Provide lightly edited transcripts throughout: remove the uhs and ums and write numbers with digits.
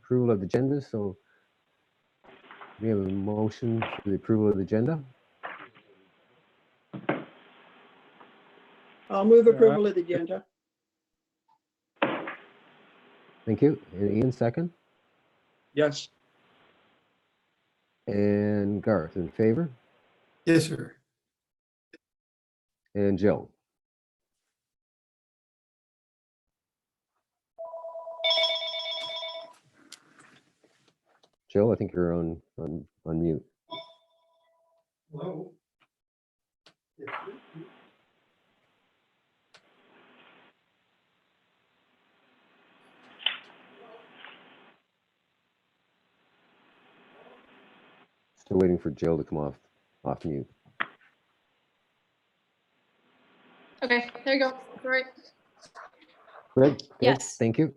approval of the agenda. So we have a motion for the approval of the agenda. I'll move approval of the agenda. Thank you. And Ian, second. Yes. And Garth, in favor. Yes, sir. And Jill. Jill, I think you're on mute. Hello. Still waiting for Jill to come off mute. Okay, there you go. All right. Good. Yes. Thank you.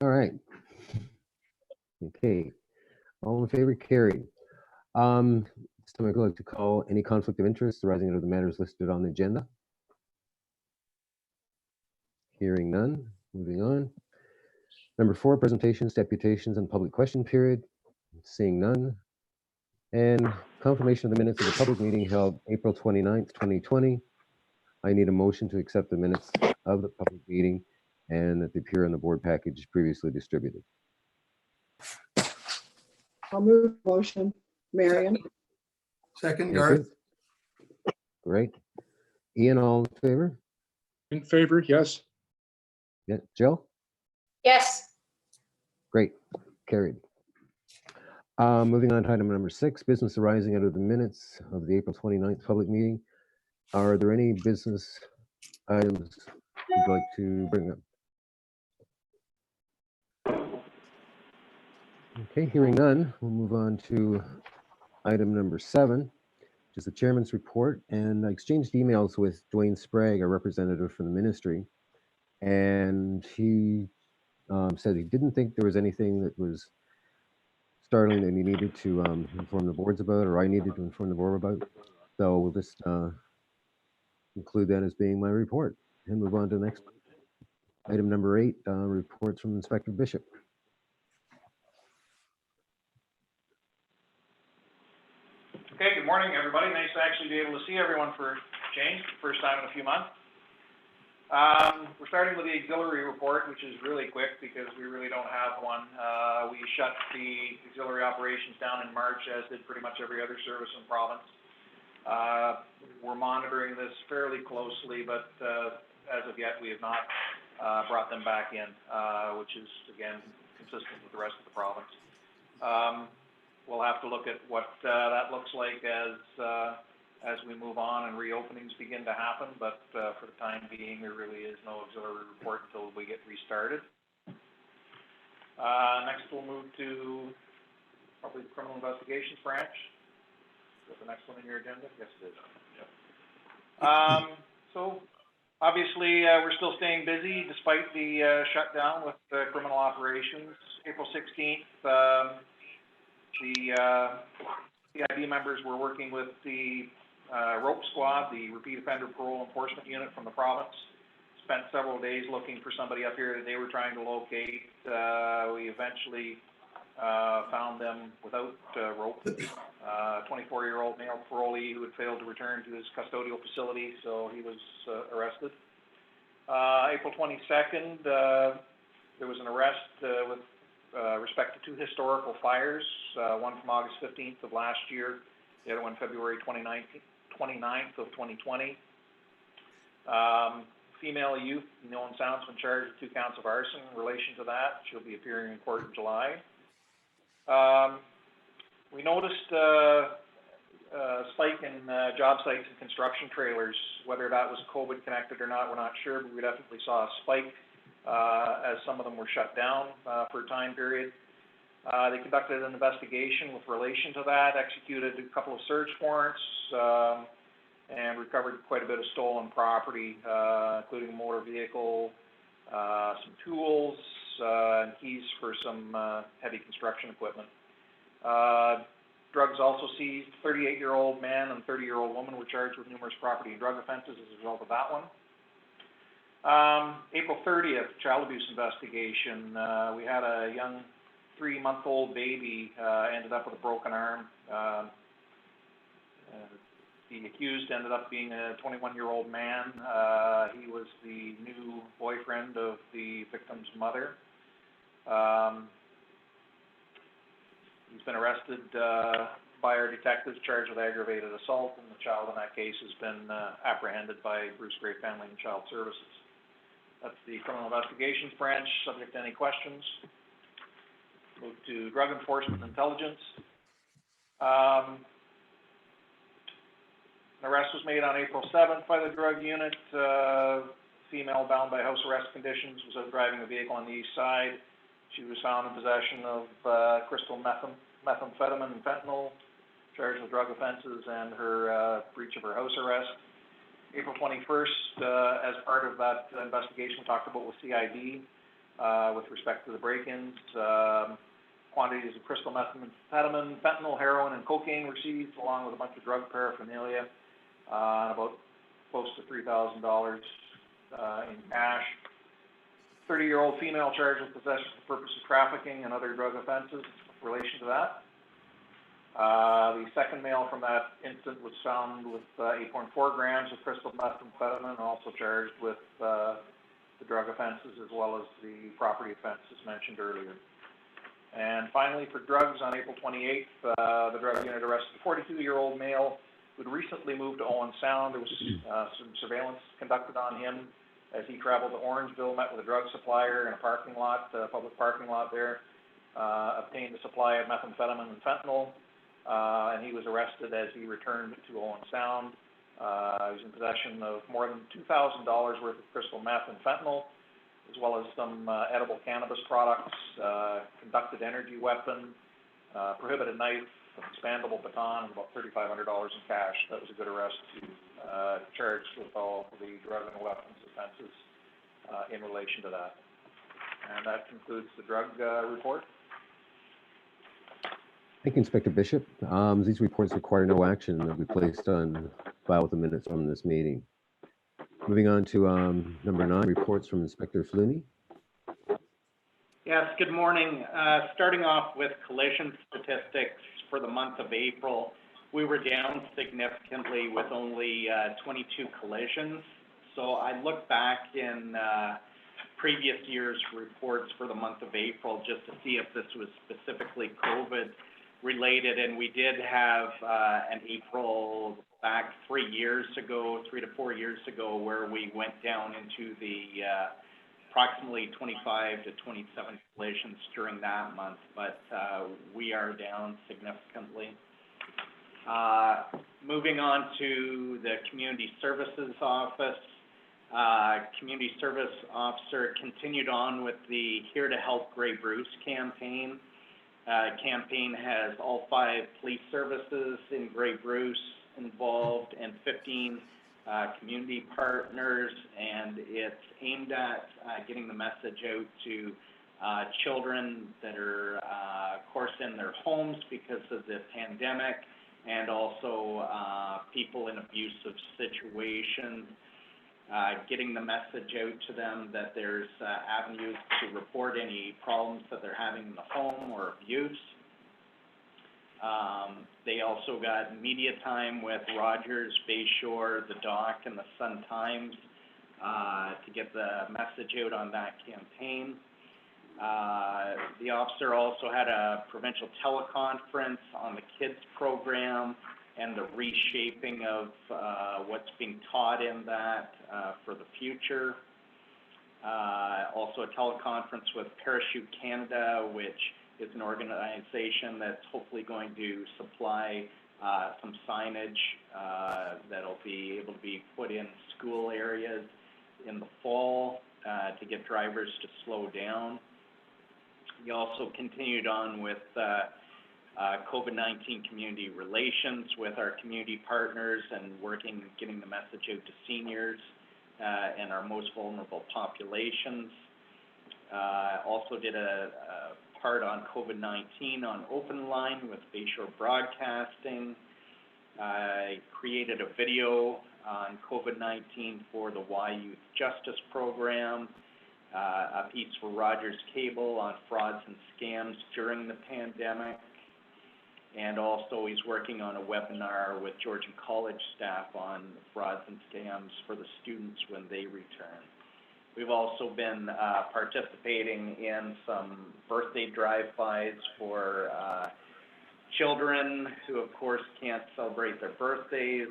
All right. Okay. All in favor, carried. So I'd like to call any conflict of interest arising out of the matters listed on the agenda. Hearing none. Moving on. Number 4, presentations, deputations, and public question period. Seeing none. And confirmation of the minutes of the public meeting held April 29th, 2020. I need a motion to accept the minutes of the public meeting and that they appear on the board package previously distributed. I'll move the motion. Marion. Second, Thank Garth. you. Great. Ian, all in favor? In favor, yes. Yeah. Jill? Yes. Great. Carried. Moving on to item number 6, business arising out of the minutes of the April 29th public meeting. Are there any business items you'd like to bring up? Okay, hearing none, we'll move on to item number 7, which is the chairman's report. And I exchanged emails with Dwayne Sprague, a representative from the ministry, and he said he didn't think there was anything that was startling that he needed to inform the boards about, or I needed to inform the board about. So we'll just include that as being my report and move on to the next item number 8, reports from Inspector Bishop. Okay, good morning, everybody. Nice to actually be able to see everyone for a change, first time in a few months. We're starting with the auxiliary report, which is really quick because we really don't have one. We shut the auxiliary operations down in March, as did pretty much every other service in the province. We're monitoring this fairly closely, but as of yet, we have not brought them back in, which is, again, consistent with the rest of the province. We'll have to look at what that looks like as we move on and reopenings begin to happen, but for the time being, there really is no auxiliary report until we get restarted. Next, we'll move to probably the criminal investigations branch. Is that the next one in your agenda? Yes, it is. Yep. So obviously, we're still staying busy despite the shutdown with criminal operations. April 16th, the CID members were working with the ROPE squad, the Repeat Offender Parole Enforcement Unit from the province. Spent several days looking for somebody up here that they were trying to locate. We eventually found them without ROPE. 24-year-old male parolee who had failed to return to his custodial facility, so he was arrested. April 22nd, there was an arrest with respect to 2 historical fires, one from August 15th of last year, the other one February 29th of 2020. Female youth, known sounds, been charged with 2 counts of arson in relation to that. She'll be appearing in court in July. We noticed a spike in job sites and construction trailers. Whether that was COVID connected or not, we're not sure, but we definitely saw a spike as some of them were shut down for a time period. They conducted an investigation with relation to that, executed a couple of search warrants, and recovered quite a bit of stolen property, including a motor vehicle, some tools, and keys for some heavy construction equipment. Drugs also seized. 38-year-old man and 30-year-old woman were charged with numerous property and drug offenses as a result of that one. April 30th, child abuse investigation. We had a young 3-month-old baby, ended up with a broken arm. The accused ended up being a 21-year-old man. He was the new boyfriend of the victim's mother. He's been arrested by our detectives, charged with aggravated assault, and the child in that case has been apprehended by Bruce Grey Family and Child Services. That's the Criminal Investigations Branch. Subject to any questions? Move to Drug Enforcement Intelligence. An arrest was made on April 7th by the Drug Unit. Female bound by house arrest conditions was out driving a vehicle on the east side. She was found in possession of crystal methamphetamine and fentanyl, charged with drug offenses and her breach of her house arrest. April 21st, as part of that investigation we talked about with CID, with respect to the break-ins, quantities of crystal methamphetamine, fentanyl, heroin, and cocaine were seized, along with a bunch of drug paraphernalia, and about close to $3,000 in cash. 30-year-old female charged with possession for the purpose of trafficking and other drug offenses in relation to that. The second male from that incident was found with 8.4 grams of crystal methamphetamine, and also charged with the drug offenses as well as the property offenses mentioned earlier. And finally, for drugs, on April 28th, the Drug Unit arrested a 42-year-old male who had recently moved to Owen Sound. There was some surveillance conducted on him as he traveled to Orangeville, met with a drug supplier in a parking lot, public parking lot there, obtained a supply of methamphetamine and fentanyl, and he was arrested as he returned to Owen Sound. He was in possession of more than $2,000 worth of crystal meth and fentanyl, as well as some edible cannabis products, conducted energy weapon, prohibited knife, expandable baton, and about $3,500 in cash. That was a good arrest to charged with all the drug and weapons offenses in relation to that. And that concludes the drug report. Thank you, Inspector Bishop. These reports require no action and will be placed on file with the minutes from this meeting. Moving on to number 9, reports from Inspector Fluney. Yes, good morning. Starting off with collision statistics for the month of April, we were down significantly with only 22 collisions. So I looked back in previous year's reports for the month of April just to see if this was specifically COVID related, and we did have an April back 3 to 4 years ago, where we went down into the approximately 25 to 27 collisions during that month, but we are down significantly. Moving on to the Community Services Office. Community Service Officer continued on with the Here to Help Grey Bruce campaign. Campaign has all 5 police services in Grey Bruce involved and 15 community partners, and it's aimed at getting the message out to children that are, of course, in their homes because of the pandemic, and also people in abusive situations, getting the message out to them that there's avenues to report any problems that they're having in the home or abuse. They also got media time with Rogers, Bayshore, The Dock, and the Sun-Times to get the message out on that campaign. The officer also had a provincial teleconference on the kids program and the reshaping of what's being taught in that for the future. Also a teleconference with Parachute Canada, which is an organization that's hopefully going to supply some signage that'll be able to be put in school areas in the fall to get drivers to slow down. We also continued on with COVID-19 community relations with our community partners and getting the message out to seniors and our most vulnerable populations. Also did a part on COVID-19 on Open Line with Bayshore Broadcasting. I created a video on COVID-19 for the Y Youth Justice Program, a piece for Rogers Cable on frauds and scams during the pandemic, and also he's working on a webinar with Georgian College staff on frauds and scams for the students when they return. We've also been participating in some birthday drive-bys for children who, of course, can't celebrate their birthdays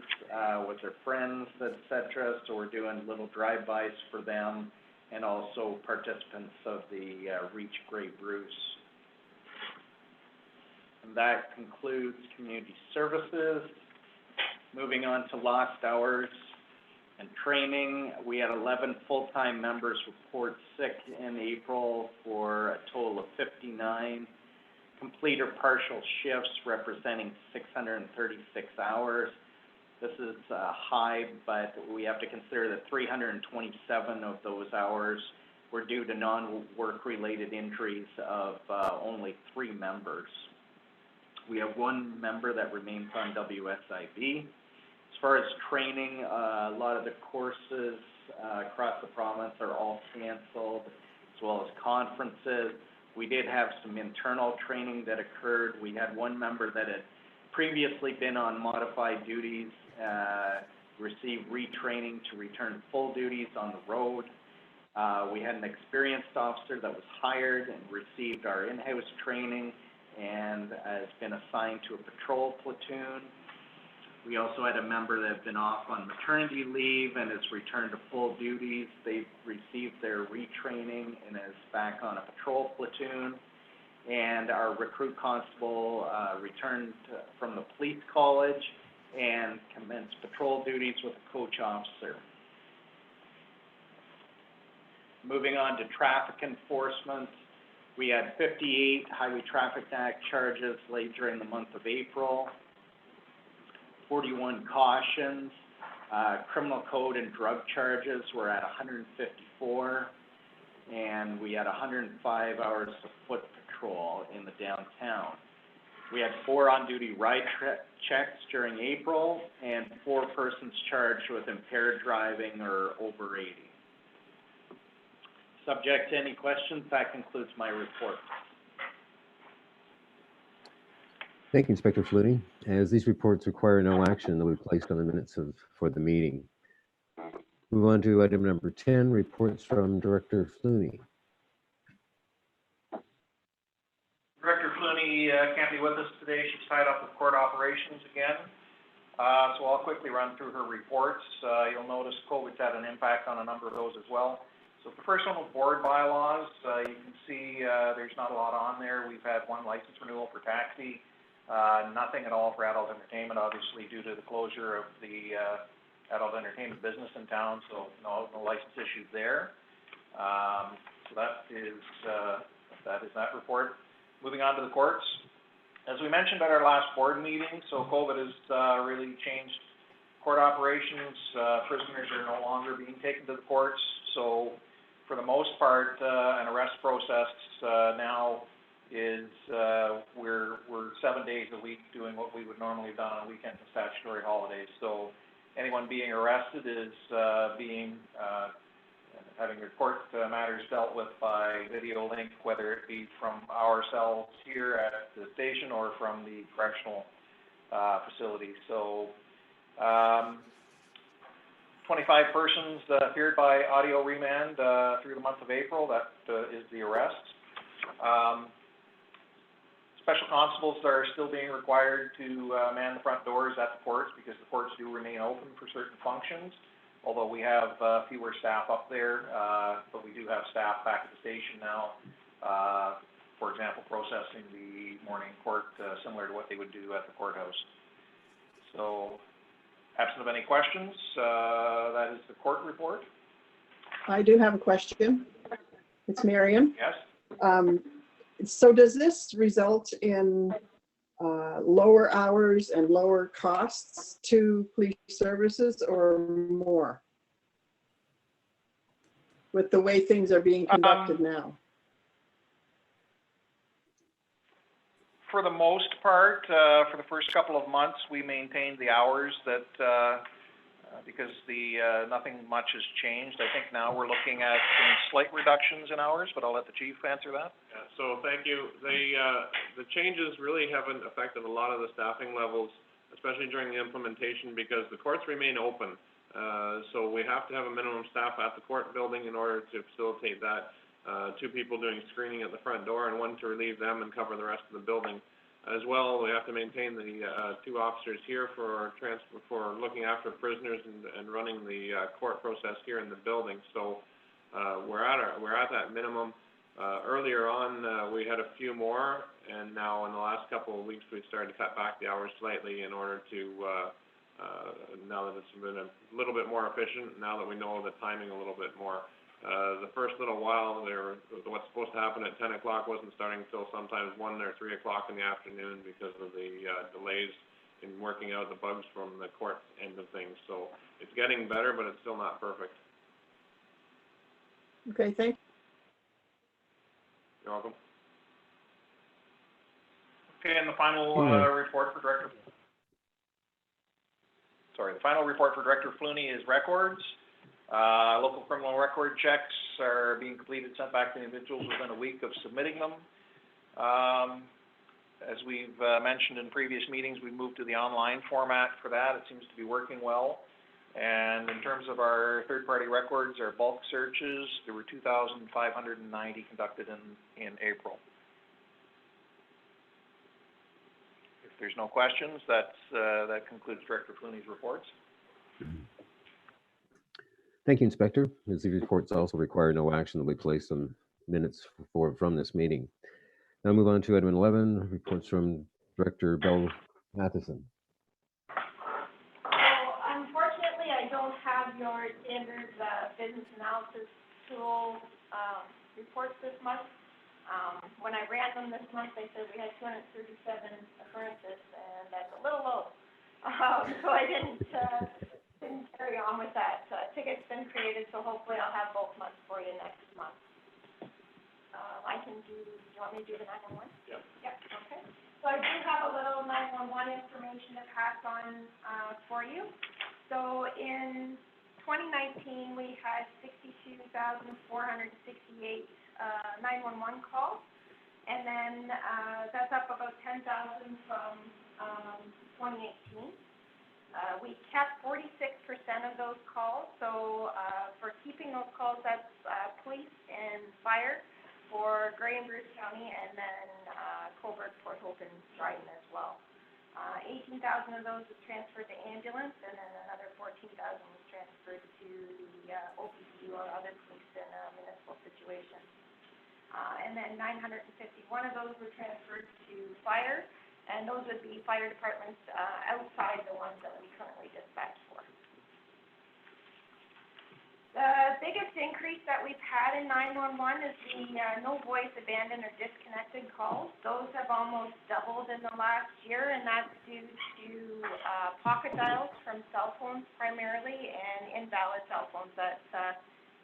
with their friends, etc. So we're doing little drive-bys for them, and also participants of the Reach Grey Bruce. And that concludes community services. Moving on to lost hours and training, we had 11 full-time members report sick in April for a total of 59. Complete or partial shifts representing 636 hours. This is high, but we have to consider that 327 of those hours were due to non-work related injuries of only 3 members. We have 1 member that remains on WSIB. As far as training, a lot of the courses across the province are all canceled, as well as conferences. We did have some internal training that occurred. We had 1 member that had previously been on modified duties, receive retraining to return full duties on the road. We had an experienced officer that was hired and received our in-house training and has been assigned to a patrol platoon. We also had a member that had been off on maternity leave and has returned to full duties. They've received their retraining and is back on a patrol platoon. And our recruit constable returned from the police college and commenced patrol duties with a coach officer. Moving on to traffic enforcement, we had 58 Highway Traffic Act charges laid during the month of April, 41 cautions, criminal code and drug charges were at 154, and we had 105 hours of foot patrol in the downtown. We had 4 on-duty ride checks during April and 4 persons charged with impaired driving or over 80. Subject to any questions, that concludes my report. Thank you, Inspector Fluney. As these reports require no action, they'll be placed on the minutes for the meeting. Move on to item number 10, reports from Director Fluney. Director Fluney can't be with us today. She's tied up with court operations again. So I'll quickly run through her reports. You'll notice COVID's had an impact on a number of those as well. So the first one was board bylaws. You can see there's not a lot on there. We've had 1 license renewal for taxi, nothing at all for adult entertainment, obviously due to the closure of the adult entertainment business in town, so no license issued there. So that is that report. Moving on to the courts. As we mentioned at our last board meeting, so COVID has really changed court operations. Prisoners are no longer being taken to the courts, so for the most part, an arrest process now is we're 7 days a week doing what we would normally have done on weekends and statutory holidays. So anyone being arrested is having their court matters dealt with by video link, whether it be from ourselves here at the station or from the correctional facility. So 25 persons appeared by audio remand through the month of April. That is the arrest. Special constables are still being required to man the front doors at the courts because the courts do remain open for certain functions, although we have fewer staff up there, but we do have staff back at the station now, for example, processing the morning court similar to what they would do at the courthouse. So, absent of any questions, that is the court report. I do have a question. It's Marion. Yes? So does this result in lower hours and lower costs to police services or more with the way things are being conducted now? For the most part, for the first couple of months, we maintained the hours that because nothing much has changed. I think now we're looking at some slight reductions in hours, but I'll let the chief answer that. Yeah, so thank you. The changes really haven't affected a lot of the staffing levels, especially during the implementation, because the courts remain open. So we have to have a minimum staff at the court building in order to facilitate that. 2 people doing screening at the front door and 1 to relieve them and cover the rest of the building. As well, we have to maintain the 2 officers here for looking after prisoners and running the court process here in the building. So we're at that minimum. Earlier on, we had a few more, and now in the last couple of weeks, we've started to cut back the hours slightly in order to now that it's been a little bit more efficient, now that we know the timing a little bit more. The first little while, what's supposed to happen at 10 o'clock wasn't starting until sometimes 1 or 3 o'clock in the afternoon because of the delays in working out the bugs from the court end of things. So it's getting better, but it's still not perfect. Okay, thank You're welcome. Okay, and the final report for Director. Sorry, the final report for Director Flooney is records. Local criminal record checks are being completed, sent back to the individuals within a week of submitting them. As we've mentioned in previous meetings, we moved to the online format for that. It seems to be working well. And in terms of our third-party records, our bulk searches, there were 2,590 conducted in April. If there's no questions, that concludes Director Flooney's reports. Thank you, Inspector. As the reports also require no action that we place on minutes from this meeting. Now move on to item 11, reports from Director Bell Matheson. So unfortunately, I don't have your standard business analysis tool reports this month. When I ran them this month, they said we had 237 occurrences, and that's a little low. So I didn't carry on with that. Ticket's been created, so hopefully I'll have both months for you next month. Do you want me to do the 911? Yeah. Yep, okay. So I do have a little 911 information to pass on for you. So in 2019, we had 62,468 911 calls, and then that's up about 10,000 from 2018. We kept 46% of those calls, so for keeping those calls, that's police and fire for Grey and Bruce County, and then Cobourg, Port Hope, and Dryden as well. 18,000 of those was transferred to ambulance, and then another 14,000 was transferred to the OPC or other police in municipal situations. And then 951 of those were transferred to fire, and those would be fire departments outside the ones that we currently dispatch for. The biggest increase that we've had in 911 is the no voice, abandoned, or disconnected calls. Those have almost doubled in the last year, and that's due to pocket dials from cell phones primarily, and invalid cell phones that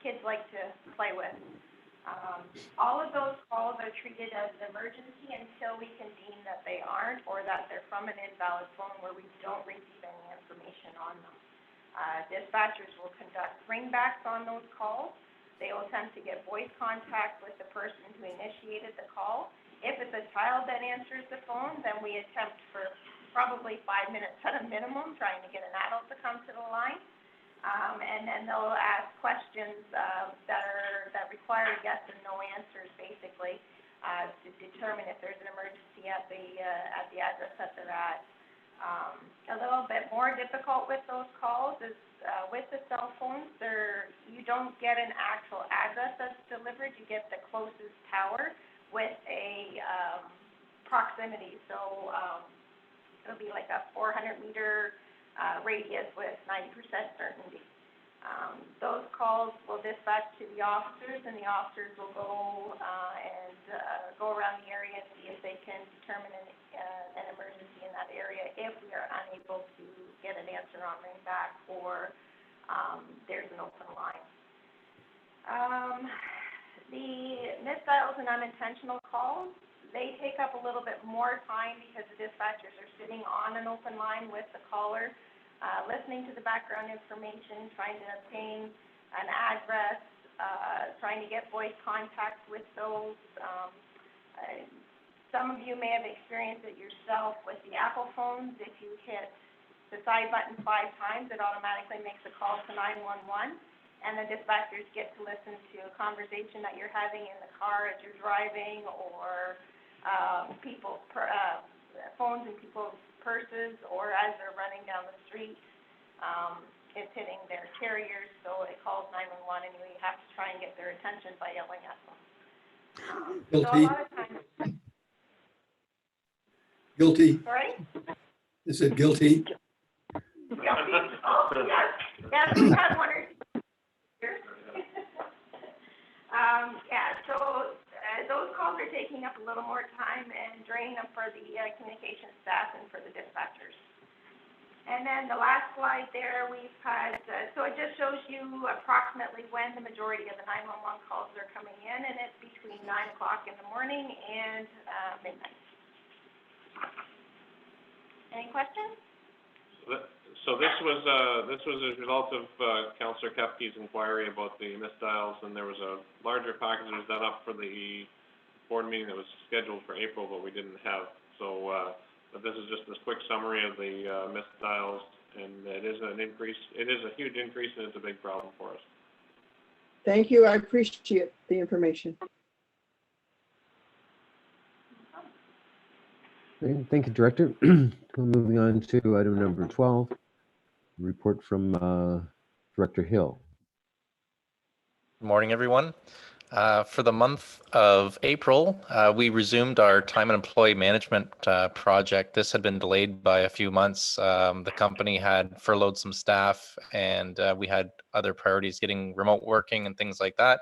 kids like to play with. All of those calls are treated as an emergency until we can deem that they aren't, or that they're from an invalid phone where we don't receive any information on them. Dispatchers will conduct ringbacks on those calls. They will attempt to get voice contact with the person who initiated the call. If it's a child that answers the phone, then we attempt for probably 5 minutes at a minimum, trying to get an adult to come to the line. And then they'll ask questions that require yes and no answers, basically, to determine if there's an emergency at the address that they're at. A little bit more difficult with those calls is with the cell phones, you don't get an actual address that's delivered. You get the closest tower with a proximity. So it'll be like a 400-meter radius with 90% certainty. Those calls will dispatch to the officers, and the officers will go go around the area and see if they can determine an emergency in that area if we are unable to get an answer on ringback or there's an open line. The missed dials and unintentional calls, they take up a little bit more time because the dispatchers are sitting on an open line with the caller. listening to the background information, trying to obtain an address, trying to get voice contact with those. Some of you may have experienced it yourself with the Apple phones. If you hit the side button 5 times, it automatically makes a call to 911, and the dispatchers get to listen to a conversation that you're having in the car as you're driving, or phones in people's purses, or as they're running down the street. It's hitting their carriers, so it calls 911, and you have to try and get their attention by yelling at them. So a Guilty. lot of times, Guilty. sorry? Is it guilty? Guilty? Oh, yes. Yes, we've had one or two here. So those calls are taking up a little more time and draining them for the communication staff and for the dispatchers. And then the last slide there, we've had, so it just shows you approximately when the majority of the 911 calls are coming in, and it's between 9 o'clock in the morning and midnight. Any questions? So this was a result of Councillor Kepke's inquiry about the missed dials, and there was a larger package that was done up for the board meeting that was scheduled for April, but we didn't have. So, but this is just this quick summary of the missed dials, and it is an increase. It is a huge increase, and it's a big problem for us. Thank you. I appreciate the information. Okay, thank you, Director. Moving on to item number 12, report from Director Hill. Good morning, everyone. For the month of April, we resumed our time and employee management project. This had been delayed by a few months. The company had furloughed some staff, and we had other priorities, getting remote working and things like that.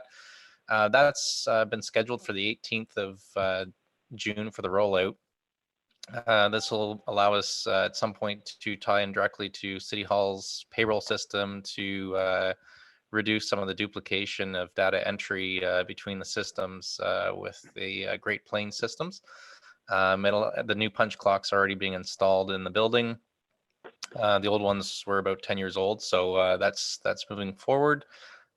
That's been scheduled for the 18th of June for the rollout. This will allow us at some point to tie in directly to City Hall's payroll system to reduce some of the duplication of data entry between the systems with the Great Plains systems. The new punch clocks are already being installed in the building. The old ones were about 10 years old, so that's moving forward.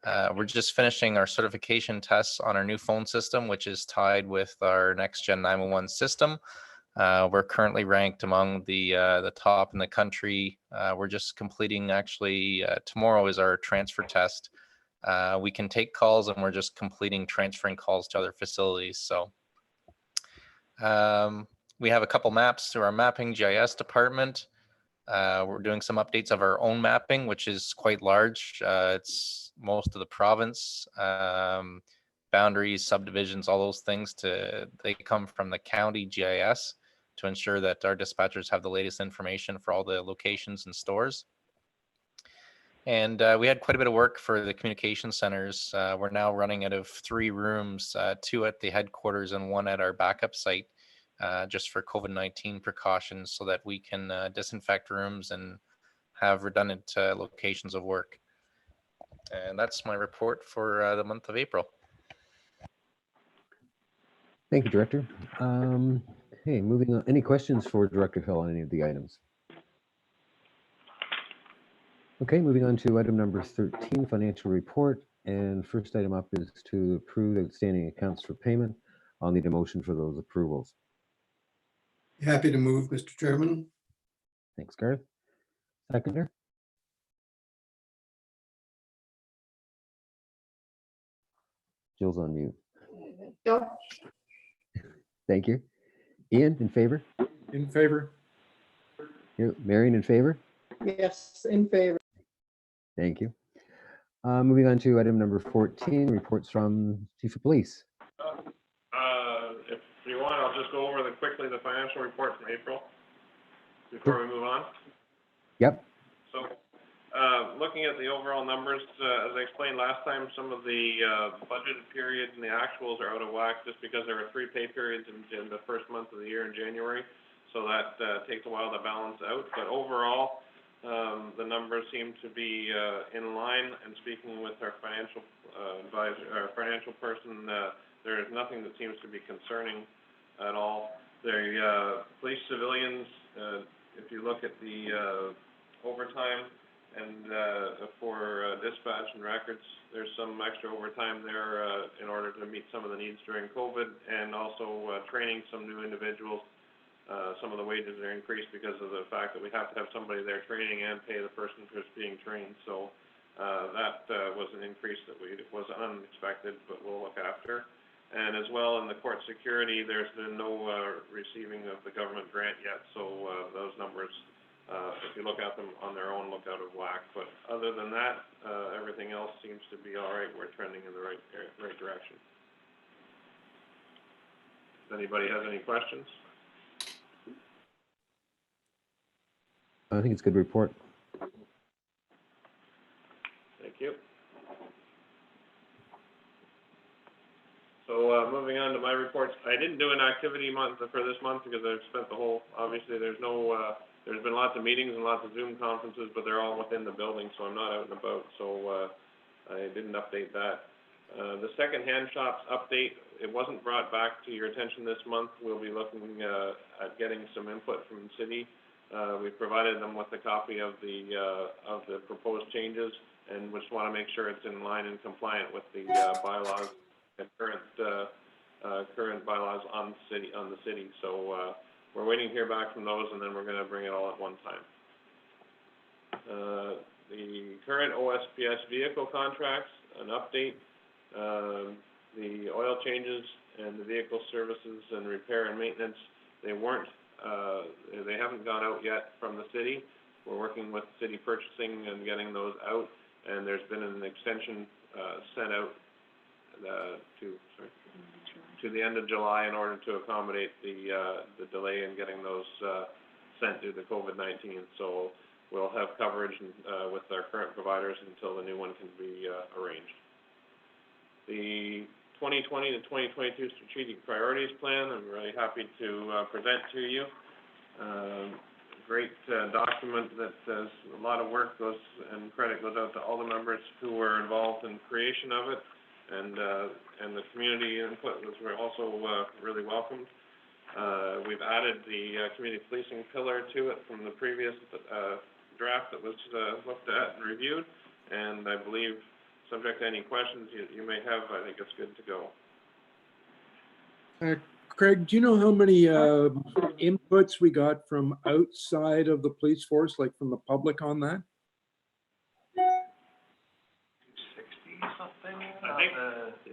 We're just finishing our certification tests on our new phone system, which is tied with our next gen 911 system. We're currently ranked among the top in the country. We're just completing, actually, tomorrow is our transfer test. We can take calls, and we're just completing transferring calls to other facilities. So we have a couple maps through our mapping GIS department. We're doing some updates of our own mapping, which is quite large. It's most of the province. Boundaries, subdivisions, all those things, they come from the county GIS to ensure that our dispatchers have the latest information for all the locations and stores. And we had quite a bit of work for the communication centers. We're now running out of 3 rooms, 2 at the headquarters and 1 at our backup site, just for COVID-19 precautions, so that we can disinfect rooms and have redundant locations of work. And that's my report for the month of April. Thank you, Director. Okay, moving on. Any questions for Director Hill on any of the items? Okay, moving on to item number 13, financial report. And first item up is to approve outstanding accounts for payment. I'll need a motion for those approvals. Happy to move, Mr. Chairman. Thanks, Garth. Seconder? Jill's on mute. Jill? Thank you. Ian, in favor? In favor. Marion, in favor? Yes, in favor. Thank you. Moving on to item number 14, reports from Chief of Police. If you want, I'll just go over quickly the financial report from April before we move on. Yep. So, looking at the overall numbers, as I explained last time, some of the budgeted periods and the actuals are out of whack just because there were 3 pay periods in the first month of the year in January. So that takes a while to balance out. But overall, the numbers seem to be in line. And speaking with our financial advisor, our financial person, there is nothing that seems to be concerning at all. The police civilians, if you look at the overtime, and, for dispatch and records, there's some extra overtime there, in order to meet some of the needs during COVID, and also, training some new individuals. Some of the wages are increased because of the fact that we have to have somebody there training and pay the person who's being trained, so, that, was an increase that was unexpected, but we'll look after. And as well, in the court security, there's been no, receiving of the government grant yet, so, those numbers, if you look at them on their own, look out of whack. But other than that, everything else seems to be all right. We're trending in the right direction. If anybody has any questions? I think it's a good report. Thank you. So, moving on to my reports, I didn't do an activity month for this month because I've spent the whole, obviously, there's been lots of meetings and lots of Zoom conferences, but they're all within the building, so I'm not out and about, so, I didn't update that. The second-hand shops update, it wasn't brought back to your attention this month. We'll be looking, at getting some input from the city. We provided them with a copy of the proposed changes, and we just want to make sure it's in line and compliant with the, bylaws and current bylaws on the city. So, we're waiting to hear back from those, and then we're gonna bring it all at one time. The current OSPS vehicle contracts, an update, the oil changes and the vehicle services and repair and maintenance, they haven't gone out yet from the city. We're working with city purchasing and getting those out, and there's been an extension, sent out, to the end of July in order to accommodate the delay in getting those, sent due to COVID-19. So we'll have coverage, with our current providers until the new one can be, arranged. The 2020 to 2022 Strategic Priorities Plan, I'm really happy to, present to you. Great, document that says a lot of work goes, and credit goes out to all the members who were involved in creation of it. And the community input was also, really welcomed. We've added the, community policing pillar to it from the previous, draft that was, looked at and reviewed. And I believe, subject to any questions you may have, I think it's good to go. Craig, do you know how many inputs we got from outside of the police force, like from the public on that? 60 something. I think,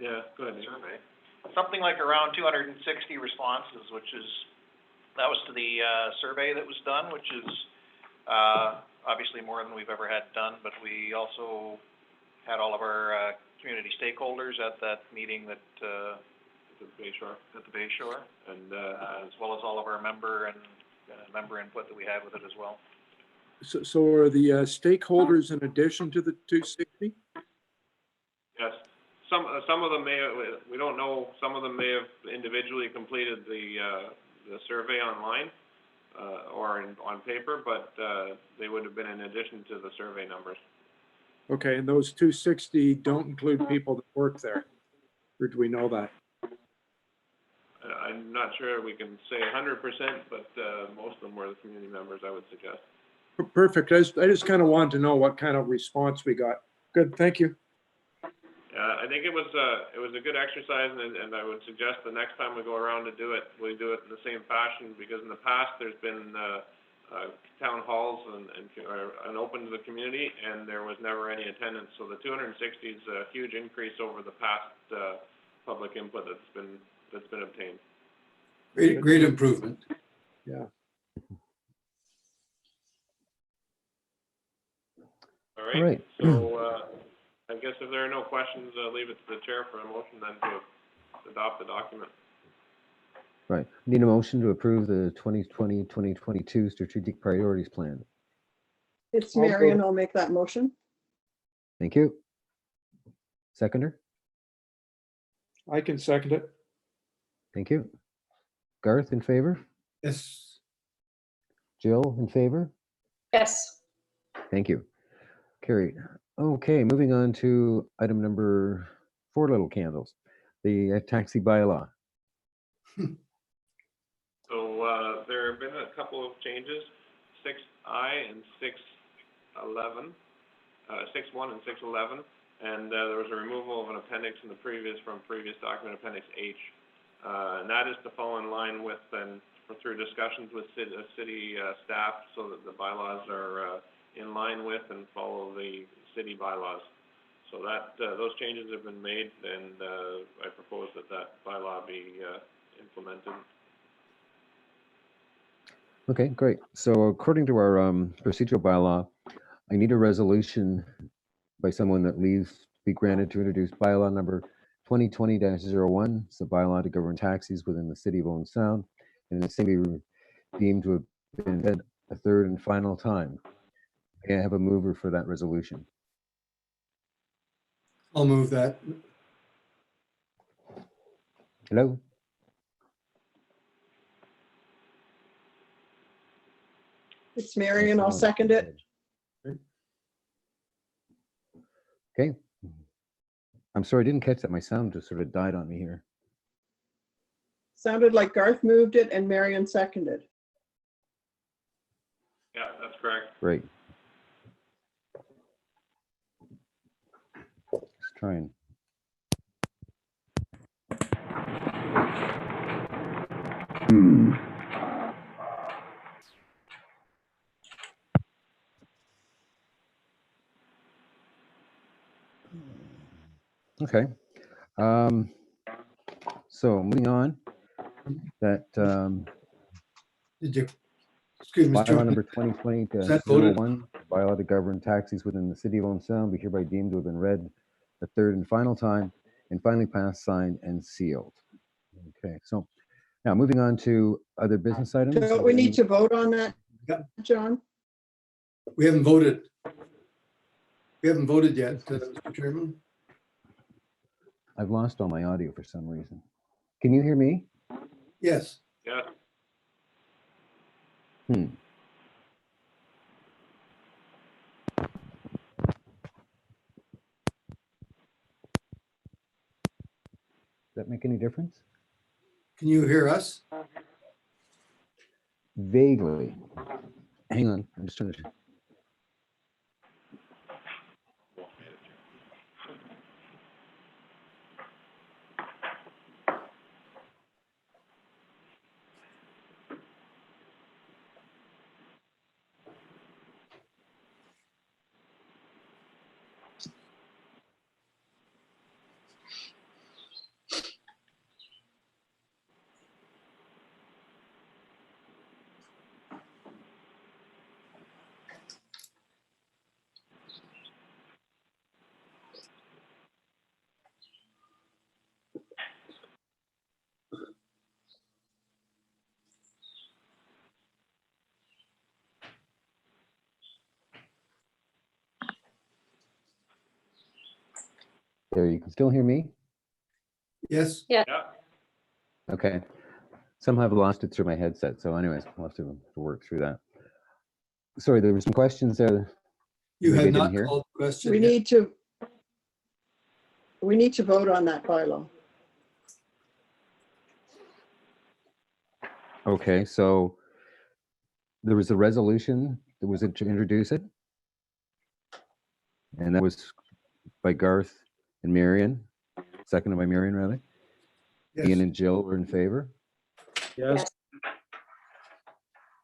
yeah, go ahead. Survey. Something like around 260 responses, that was to the, survey that was done, which is, obviously more than we've ever had done, but we also had all of our, community stakeholders at that meeting that, at the Bay Shore, and, as well as all of our member input that we had with it as well. So are the stakeholders in addition to the 260? Yes, some of them may have, we don't know, some of them may have individually completed the survey online, or on paper, but, they would have been in addition to the survey numbers. Okay, and those 260 don't include people that work there, or do we know that? I'm not sure we can say 100%, but, most of them were the community members, I would suggest. Perfect. I just kind of wanted to know what kind of response we got. Good, thank you. I think it was a good exercise, and I would suggest the next time we go around to do it, we do it in the same fashion, because in the past, there's been, town halls and open to the community, and there was never any attendance. So the 260 is a huge increase over the past, public input that's been obtained. Great improvement. Yeah. All right. So, I guess if there are no questions, I'll leave it to the chair for a motion then to adopt the document. Right. Need a motion to approve the 2020-2022 Strategic Priorities Plan. It's Marion, I'll make that motion. Thank you. Seconder? I can second it. Thank you. Garth, in favor? Yes. Jill, in favor? Yes. Thank you. Carried. Okay, moving on to item number 4, Little Candles, the taxi bylaw. So, there have been a couple of changes. 6I and 611, 6.1 and 611, and there was a removal of an appendix in the previous, from previous document, Appendix H. And that is to fall in line with, and through discussions with city staff, so that the bylaws are in line with and follow the city bylaws. So that, those changes have been made, and I propose that that bylaw be implemented. Okay, great. So according to our procedural bylaw, I need a resolution by someone that leaves be granted to introduce bylaw number 2020-01. It's a bylaw to govern taxis within the city of Owen Sound, and it's be deemed to have been read a third and final time. May I have a mover for that resolution? I'll move that. Hello? It's Marion. I'll second it. Okay. I'm sorry, I didn't catch that. My sound just sort of died on me here. Sounded like Garth moved it and Marion seconded. Yeah, that's correct. Great. Let's try and. Okay. So moving on, that Did you, excuse me, Mr. bylaw Chairman, number Is that voted? 2020-01, bylaw to govern taxis within the city of Owen Sound, be hereby deemed to have been read the third and final time and finally passed, signed, and sealed. Okay, so now moving on to other business items. Don't we need to vote on that, Yeah. John? we haven't voted. We haven't voted yet, Mr. Chairman. I've lost all my audio for some reason. Can you hear me? Yes. Yeah. Does that make any difference? Can you hear us? Vaguely. Hang on, I'm just trying to. There, you can still hear me? Yes. Yeah. Okay. Somehow I've lost it through my headset. So anyways, I'll have to work through that. Sorry, there were some questions there. You Maybe I have didn't not hear. called the question. We yet. need to vote on that bylaw. Okay, so there was a resolution that was to introduce it. And that was by Garth and Marion, seconded by Marion, rather. Ian Yes. and Jill were in favor. Yes,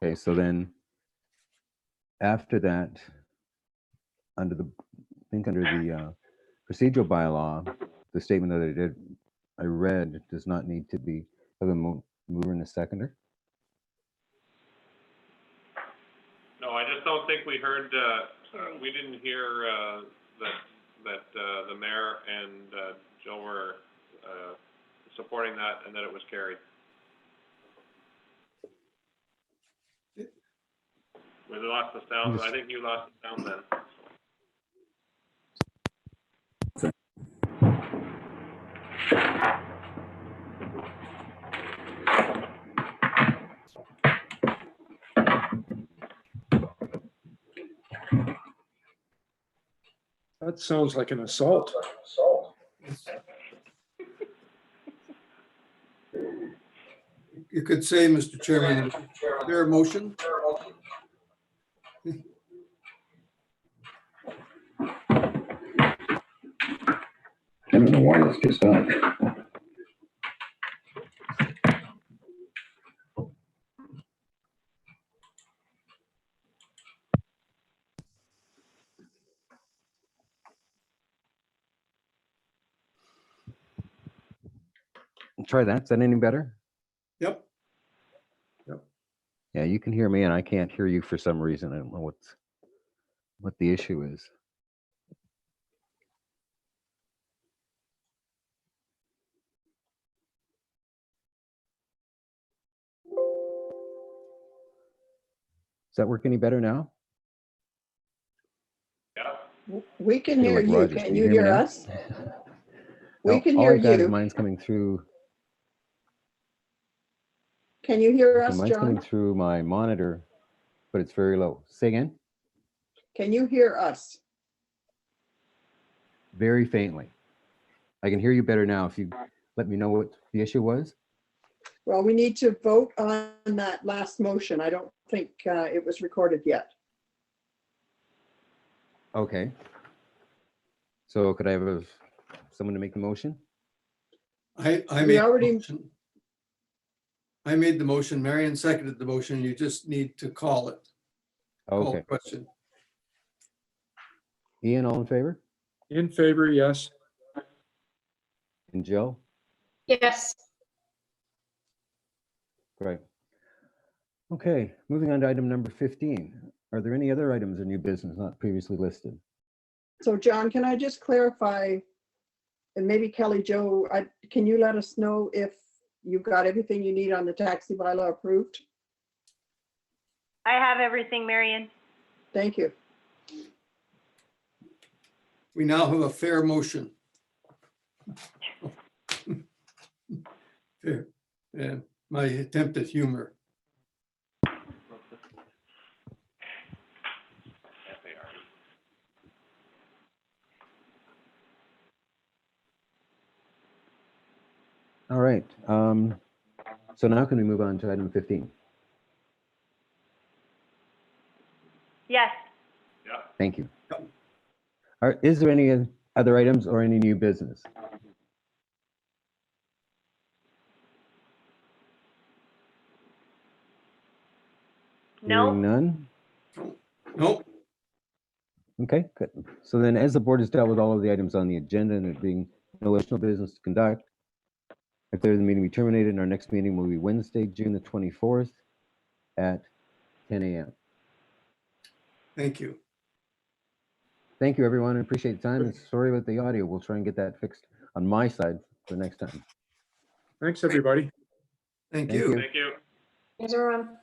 Okay, so then after that, under the, I think under the procedural bylaw, the statement that I read does not need to be have a mover and a seconder. No, I just don't think we heard, we didn't hear that the mayor and Jill were supporting that and that it was carried. We lost the sound. I think you lost the sound then. that sounds like an assault. You could say, Mr. Chairman, is there a motion? know why it's just that. Try that. Is that any better? Yep. Yeah, you can hear me and I can't hear you for some reason. I don't know what the issue is. Does that work any better now? We can Feel hear like you. Rogers. Can you me hear now? us? We No, can all hear I got is you. mine's coming through. Can you hear Okay, us, mine's coming John? through my monitor, but it's very low. Say again? Can you hear us? Very faintly. I can hear you better now if you let me know what the issue was. Well, we need to vote on that last motion. I don't think it was recorded yet. Okay. So could I have someone to make the motion? I We made the already- motion. I made the motion. Marion seconded the motion. You just need to call it. Call the Okay. question. Ian, all in favor? In favor, yes. And Jill? Yes. Great. Okay, moving on to item number 15. Are there any other items of new business not previously listed? So John, can I just clarify, and maybe Kelly Jo, can you let us know if you've got everything you need on the taxi bylaw approved? I have everything, Marion. Thank you. We now have a fair motion. Fair. And my attempt at humor. All right. So now can we move on to item 15? Yes. Thank you. Is there any other items or any new business? Hearing No. none? Nope. Okay, good. So then as the board has dealt with all of the items on the agenda and there being no additional business to conduct, I declare the meeting be terminated and our next meeting will be Wednesday, June the 24th at 10 a.m. Thank you. Thank you, everyone. I appreciate the time and sorry about the audio. We'll try and get that fixed on my side for next time. Thanks, everybody. Thank Thank you. you. Thank you. Thanks, everyone.